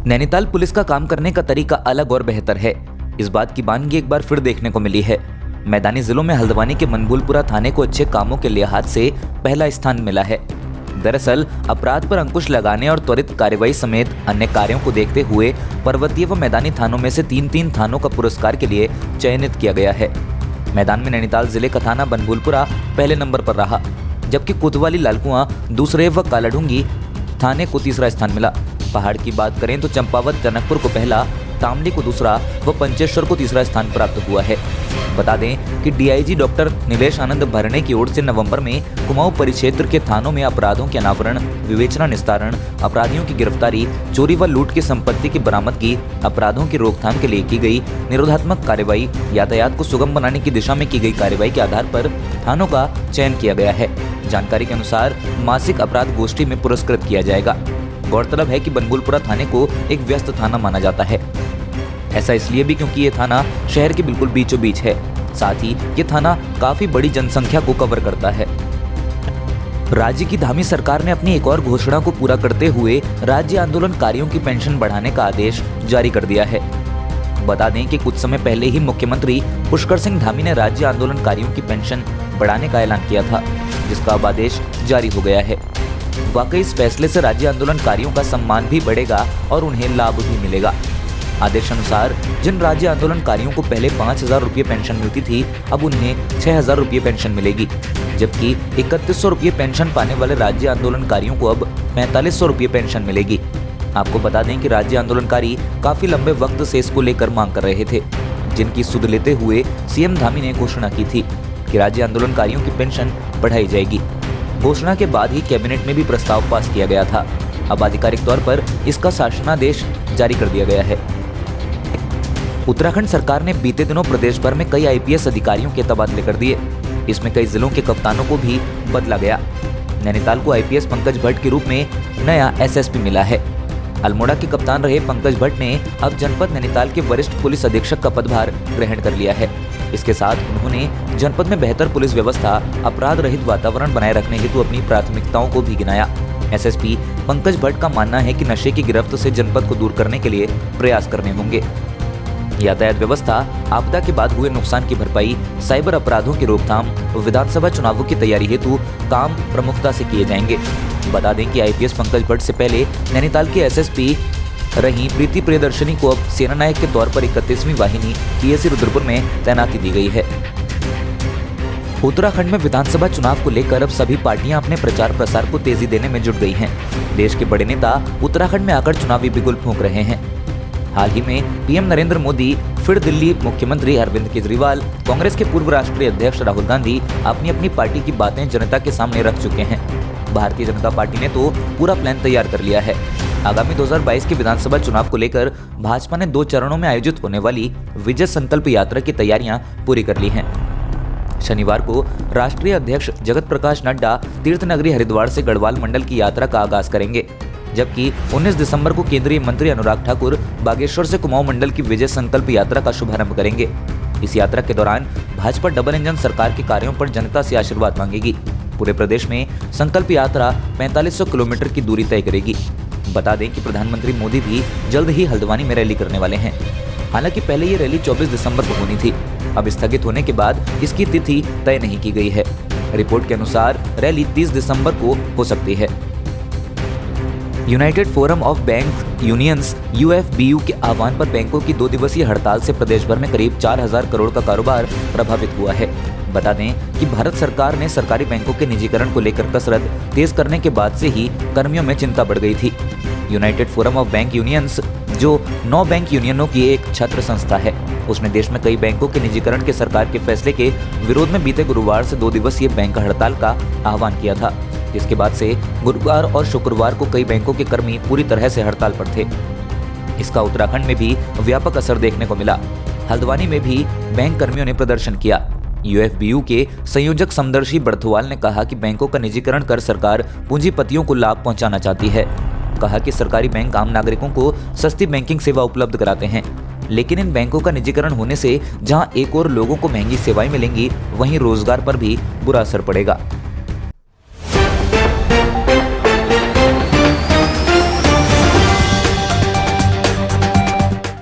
Nainital police का काम करने का तरीका अलग और बेहतर है। इस बात की बानगी एक बार फिर देखने को मिली है। मैदानी जिलों में हल्द्वानी के मनभूलपुरा थाने को अच्छे कामों के लिहाज से पहला स्थान मिला है। दरअसल अपराध पर अंकुश लगाने और त्वरित कार्रवाई समेत अन्य कार्यों को देखते हुए पर्वतीय व मैदानी थानों में से तीन थानों का पुरस्कार के लिए चयनित किया गया है। मैदान में नैनीताल जिले का थाना बनभूलपुरा पहले नंबर पर रहा, जबकि कोतवाली, लालकुआं दूसरे व कालाढूंगी थाने को तीसरा स्थान मिला। पहाड़ की बात करें तो चंपावत, टनकपुर को पहला, तामली को दूसरा व पंचेश्वर को तीसरा स्थान प्राप्त हुआ है। बता दें कि डीआईजी डॉक्टर नीलेश आनंद भरणे की ओर से नवंबर में कुमाऊं परिक्षेत्र के थानों में अपराधों के अनावरण, विवेचना निस्तारण, अपराधियों की गिरफ्तारी, चोरी व लूट की संपत्ति की बरामदगी, अपराधों की रोकथाम के लिए की गई निरोधात्मक कार्रवाई, यातायात को सुगम बनाने की दिशा में की गई कार्रवाई के आधार पर थानों का चयन किया गया है। जानकारी के अनुसार मासिक अपराध गोष्ठी में पुरस्कृत किया जाएगा। गौरतलब है कि बनभूलपुरा थाने को एक व्यस्त थाना माना जाता है। ऐसा इसलिए भी क्योंकि ये थाना शहर के बिल्कुल बीचों बीच है। साथ ही ये थाना काफी बड़ी जनसंख्या को कवर करता है। राज्य की धामी सरकार ने अपनी एक और घोषणा को पूरा करते हुए राज्य आंदोलनकारियों की पेंशन बढ़ाने का आदेश जारी कर दिया है। बता दें कि कुछ समय पहले ही मुख्यमंत्री पुष्कर सिंह धामी ने राज्य आंदोलनकारियों की पेंशन बढ़ाने का ऐलान किया था, जिसका अब आदेश जारी हो गया है। वाकई इस फैसले से राज्य आंदोलनकारियों का सम्मान भी बढ़ेगा और उन्हें लाभ भी मिलेगा। आदेश अनुसार जिन राज्य आंदोलनकारियों को पहले 5,000 रुपये पेंशन मिलती थी, अब उन्हें 6,000 रुपये पेंशन मिलेगी, जबकि 3100 रुपये पेंशन पाने वाले राज्य आंदोलनकारियों को अब 4500 रुपये पेंशन मिलेगी। आपको बता दें कि राज्य आंदोलनकारी काफी लंबे वक्त से इसको लेकर मांग कर रहे थे, जिनकी सुध लेते हुए सीएम धामी ने घोषणा की थी कि राज्य आंदोलनकारियों की पेंशन बढ़ाई जाएगी। घोषणा के बाद ही कैबिनेट में भी प्रस्ताव पास किया गया था। अब आधिकारिक तौर पर इसका शासनादेश जारी कर दिया गया है। उत्तराखंड सरकार ने बीते दिनों प्रदेश भर में कई आईपीएस अधिकारियों के तबादले कर दिए। इसमें कई जिलों के कप्तानों को भी बदला गया। नैनीताल को आईपीएस पंकज भट्ट के रूप में नया एसएसपी मिला है। अल्मोड़ा के कप्तान रहे पंकज भट्ट ने अब जनपद नैनीताल के वरिष्ठ पुलिस अधीक्षक का पदभार ग्रहण कर लिया है। इसके साथ उन्होंने जनपद में बेहतर पुलिस व्यवस्था, अपराध रहित वातावरण बनाए रखने हेतु अपनी प्राथमिकताओं को भी गिनाया। एसएसपी पंकज भट्ट का मानना है कि नशे की गिरफ्त से जनपद को दूर करने के लिए प्रयास करने होंगे। यातायात व्यवस्था, आपदा के बाद हुए नुकसान की भरपाई, साइबर अपराधों की रोकथाम, विधानसभा चुनावों की तैयारी हेतु काम प्रमुखता से किए जाएंगे। बता दें कि आईपीएस पंकज भट्ट से पहले नैनीताल के एसएसपी रही प्रीति प्रियदर्शनी को अब सेना नायक के तौर पर 31वीं वाहिनी पीएसी रुद्रपुर में तैनाती दी गई है। उत्तराखंड में विधानसभा चुनाव को लेकर अब सभी पार्टियां अपने प्रचार प्रसार को तेजी देने में जुट गई हैं। देश के बड़े नेता उत्तराखंड में आकर चुनावी बिगुल फूंक रहे हैं। हाल ही में पीएम नरेंद्र मोदी, फिर दिल्ली मुख्यमंत्री अरविंद केजरीवाल, कांग्रेस के पूर्व राष्ट्रीय अध्यक्ष राहुल गांधी अपनी अपनी पार्टी की बातें जनता के सामने रख चुके हैं। भारतीय जनता पार्टी ने तो पूरा प्लान तैयार कर लिया है। आगामी 2022 के विधानसभा चुनाव को लेकर भाजपा ने 2 चरणों में आयोजित होने वाली विजय संकल्प यात्रा की तैयारियां पूरी कर ली हैं। शनिवार को राष्ट्रीय अध्यक्ष जगत प्रकाश नड्डा तीर्थनगरी हरिद्वार से गढ़वाल मंडल की यात्रा का आगाज करेंगे, जबकि 19 दिसंबर को केंद्रीय मंत्री अनुराग ठाकुर बागेश्वर से कुमाऊं मंडल की विजय संकल्प यात्रा का शुभारंभ करेंगे। इस यात्रा के दौरान भाजपा डबल इंजन सरकार के कार्यों पर जनता से आशीर्वाद मांगेगी। पूरे प्रदेश में संकल्प यात्रा 4500 किलोमीटर की दूरी तय करेगी। बता दें कि प्रधानमंत्री मोदी भी जल्द ही हल्द्वानी में रैली करने वाले हैं। हालांकि पहले ये रैली 24 दिसंबर को होनी थी। अब स्थगित होने के बाद इसकी तिथि तय नहीं की गई है। रिपोर्ट के अनुसार रैली 30 दिसंबर को हो सकती है। United forum of bank unions UFBU के आह्वान पर बैंकों की 2 दिवसीय हड़ताल से प्रदेश भर में करीब 4000 करोड़ का कारोबार प्रभावित हुआ है। बता दें कि भारत सरकार ने सरकारी बैंकों के निजीकरण को लेकर कसरत तेज करने के बाद से ही कर्मियों में चिंता बढ़ गई थी। United forum of bank unions, जो 9 बैंक यूनियनों की एक छात्र संस्था है, उसने देश में कई बैंकों के निजीकरण के सरकार के फैसले के विरोध में बीते गुरुवार से 2 दिवसीय बैंक हड़ताल का आह्वान किया था, जिसके बाद से गुरुवार और शुक्रवार को कई बैंकों के कर्मी पूरी तरह से हड़ताल पर थे। इसका उत्तराखंड में भी व्यापक असर देखने को मिला। हल्द्वानी में भी बैंक कर्मियों ने प्रदर्शन किया। यूएफबीयू के संयोजक समदर्शी बर्थवाल ने कहा कि बैंकों का निजीकरण कर सरकार पूंजीपतियों को लाभ पहुंचाना चाहती है। कहा कि सरकारी बैंक आम नागरिकों को सस्ती बैंकिंग सेवा उपलब्ध कराते हैं, लेकिन इन बैंकों का निजीकरण होने से जहां एक और लोगों को महंगी सेवाएं मिलेंगी, वहीं रोजगार पर भी बुरा असर पड़ेगा।